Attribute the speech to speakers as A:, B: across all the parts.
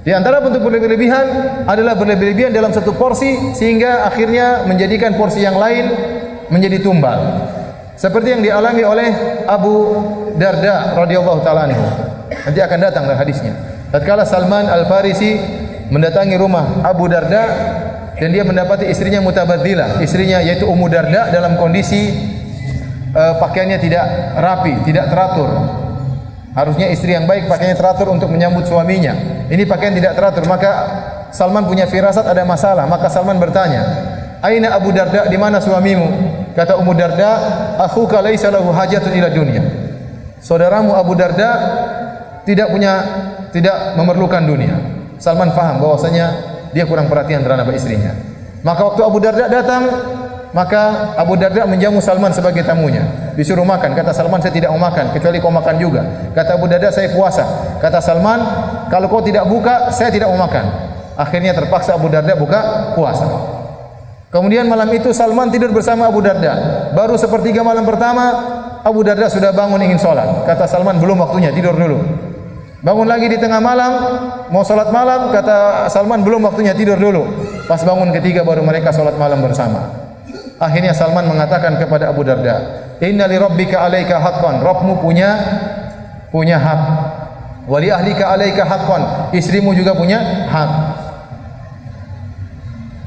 A: Di antara bentuk berlebih-lebihan adalah berlebih-lebihan dalam satu porsi sehingga akhirnya menjadikan porsi yang lain menjadi tumbal. Seperti yang dialami oleh Abu Darda radhiyallahu taala anhu. Nanti akan datang dalam hadisnya. Tatkala Salman Al-Farisi mendatangi rumah Abu Darda dan dia mendapati istrinya mutabaddilah, istrinya yaitu Ummu Darda dalam kondisi pakaiannya tidak rapi, tidak teratur. Harusnya istri yang baik pakaiannya teratur untuk menyambut suaminya. Ini pakaian tidak teratur, maka Salman punya firasat ada masalah. Maka Salman bertanya, "Aina Abu Darda? Di mana suamimu?" Kata Ummu Darda, "Akhuka laisa lahu hajatun ila dunya." Saudaramu Abu Darda tidak memerlukan dunia. Salman faham bahwasanya dia kurang perhatian terhadap istrinya. Maka waktu Abu Darda datang, maka Abu Darda menjamu Salman sebagai tamunya. Disuruh makan. Kata Salman, "Saya tidak mau makan kecuali kau makan juga." Kata Abu Darda, "Saya puasa." Kata Salman, "Kalau kau tidak buka, saya tidak mau makan." Akhirnya terpaksa Abu Darda buka puasa. Kemudian malam itu Salman tidur bersama Abu Darda. Baru sepertiga malam pertama, Abu Darda sudah bangun ingin sholat. Kata Salman, "Belum waktunya, tidur dulu." Bangun lagi di tengah malam, mau sholat malam. Kata Salman, "Belum waktunya, tidur dulu." Pas bangun ketiga baru mereka sholat malam bersama. Akhirnya Salman mengatakan kepada Abu Darda, "Inna li rabbika alaika haqqan." Rabbmu punya hak. Wa li ahlika alaika haqqan. Istrimu juga punya hak.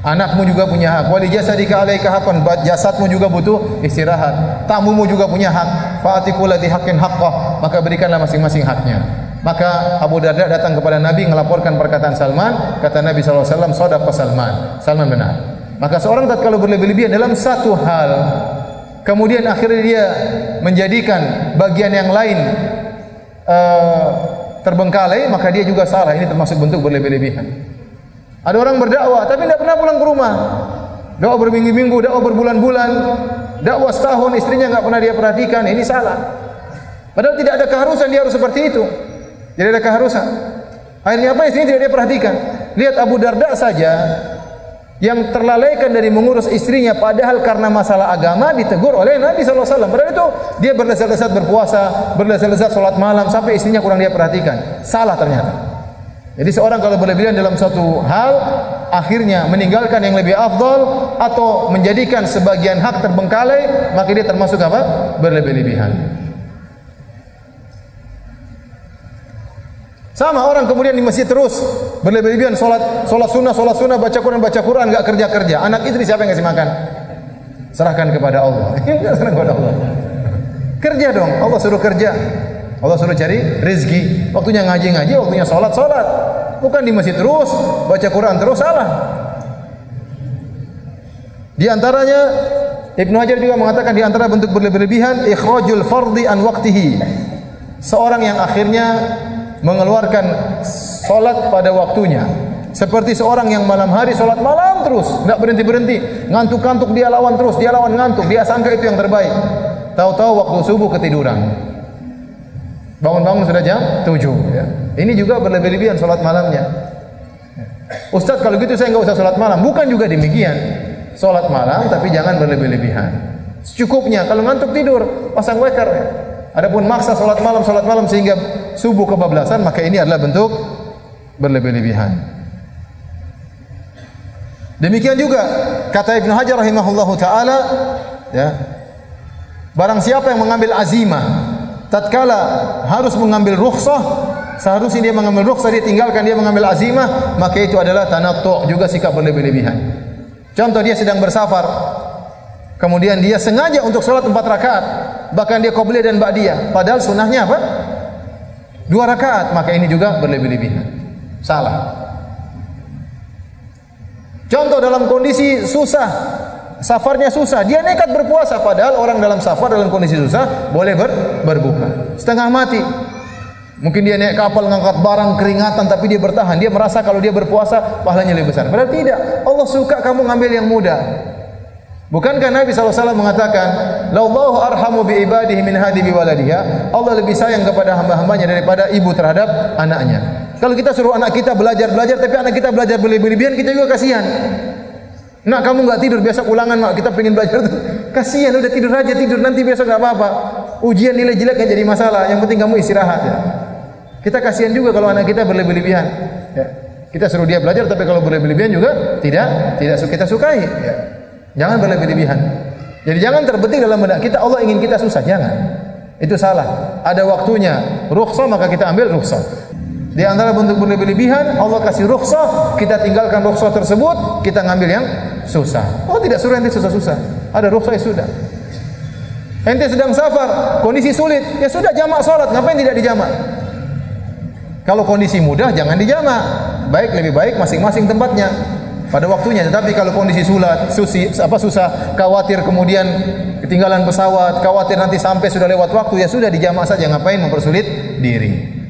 A: Anakmu juga punya hak. Wa li jasadika alaika haqqan. Jasadmu juga butuh istirahat. Tamumu juga punya hak. Fa'atiqul ladzi haqqin haqqah. Maka berikanlah masing-masing haknya. Maka Abu Darda datang kepada Nabi melaporkan perkataan Salman. Kata Nabi SAW, "Shadaqa Salman." Salman benar. Maka seorang tatkala berlebih-lebihan dalam satu hal, kemudian akhirnya dia menjadikan bagian yang lain terbengkalai, maka dia juga salah. Ini termasuk bentuk berlebih-lebihan. Ada orang berdakwah tapi tidak pernah pulang ke rumah. Dakwah berminggu-minggu, dakwah berbulan-bulan, dakwah setahun, istrinya enggak pernah dia perhatikan. Ini salah. Padahal tidak ada keharusan dia harus seperti itu. Tidak ada keharusan. Akhirnya apa? Istrinya tidak dia perhatikan. Lihat Abu Darda saja yang terlalaikan dari mengurus istrinya, padahal karena masalah agama ditegur oleh Nabi SAW. Padahal itu dia berlezat-lezat berpuasa, berlezat-lezat sholat malam sampai istrinya kurang dia perhatikan. Salah ternyata. Jadi seorang kalau berlebihan dalam suatu hal, akhirnya meninggalkan yang lebih afdal atau menjadikan sebagian hak terbengkalai, maka dia termasuk apa? Berlebih-lebihan. Sama orang kemudian di masjid terus berlebih-lebihan sholat sunnah, baca Quran, enggak kerja. Anak istri siapa yang ngasih makan? Serahkan kepada Allah. Serahkan kepada Allah. Kerja dong, Allah suruh kerja. Allah suruh cari rezeki. Waktunya ngaji, waktunya sholat. Bukan di masjid terus, baca Quran terus, salah. Di antaranya Ibnu Hajar juga mengatakan di antara bentuk berlebihan ikhrajul fardhi an waqtihi. Seorang yang akhirnya mengeluarkan sholat pada waktunya. Seperti seorang yang malam hari sholat malam terus, enggak berhenti-berhenti, ngantuk-ngantuk dia lawan terus, dia lawan ngantuk, dia sangka itu yang terbaik. Tahu-tahu waktu subuh ketiduran. Bangun-bangun sudah jam 7 ya. Ini juga berlebih-lebihan sholat malamnya. Ustaz, kalau gitu saya enggak usah sholat malam. Bukan juga demikian. Sholat malam tapi jangan berlebih-lebihan. Secukupnya, kalau ngantuk tidur, pasang waker. Adapun maksa sholat malam sehingga subuh kebablasan, maka ini adalah bentuk berlebih-lebihan. Demikian juga kata Ibnu Hajar rahimahullahu taala, ya. Barang siapa yang mengambil azimah tatkala harus mengambil rukhsah, seharusnya dia mengambil rukhsah, dia tinggalkan, dia mengambil azimah, maka itu adalah tanattu', juga sikap berlebih-lebihan. Contoh, dia sedang bersafar, kemudian dia sengaja untuk sholat 4 rakaat, bahkan dia qabliyah dan ba'diyah, padahal sunnahnya apa? 2 rakaat, maka ini juga berlebih-lebihan. Salah. Contoh, dalam kondisi susah, safarnya susah, dia nekat berpuasa, padahal orang dalam safar dalam kondisi susah boleh berbuka. Setengah mati, mungkin dia naik kapal ngangkat barang keringatan, tapi dia bertahan. Dia merasa kalau dia berpuasa pahalanya lebih besar. Padahal tidak. Allah suka kamu ngambil yang mudah. Bukankah Nabi SAW mengatakan, "Lallahu arhamu bi ibadihi min hadi bi waladiha." Allah lebih sayang kepada hamba-hambanya daripada ibu terhadap anaknya. Kalau kita suruh anak kita belajar, tapi anak kita belajar berlebihan, kita juga kasihan. Nak, kamu enggak tidur, besok ulangan, mak, kita pengen belajar. Kasihan, udah tidur aja, tidur, nanti besok enggak apa-apa. Ujian nilai jelek enggak jadi masalah, yang penting kamu istirahat ya. Kita kasihan juga kalau anak kita berlebihan ya. Kita suruh dia belajar, tapi kalau berlebihan juga tidak kita sukai. Ya. Jangan berlebihan. Jadi jangan terbetik dalam benak kita Allah ingin kita susah, jangan. Itu salah. Ada waktunya rukhsah maka kita ambil rukhsah. Di antara bentuk berlebihan Allah kasih rukhsah, kita tinggalkan rukhsah tersebut, kita ngambil yang susah. Oh tidak suruh ente susah-susah. Ada rukhsah ya sudah. Ente sedang safar, kondisi sulit, ya sudah jamak salat, ngapain tidak dijamak? Kalau kondisi mudah jangan dijamak. Lebih baik masing-masing tempatnya pada waktunya. Tetapi kalau kondisi susah, khawatir kemudian ketinggalan pesawat, khawatir nanti sampai sudah lewat waktu, ya sudah dijamak saja, ngapain mempersulit diri.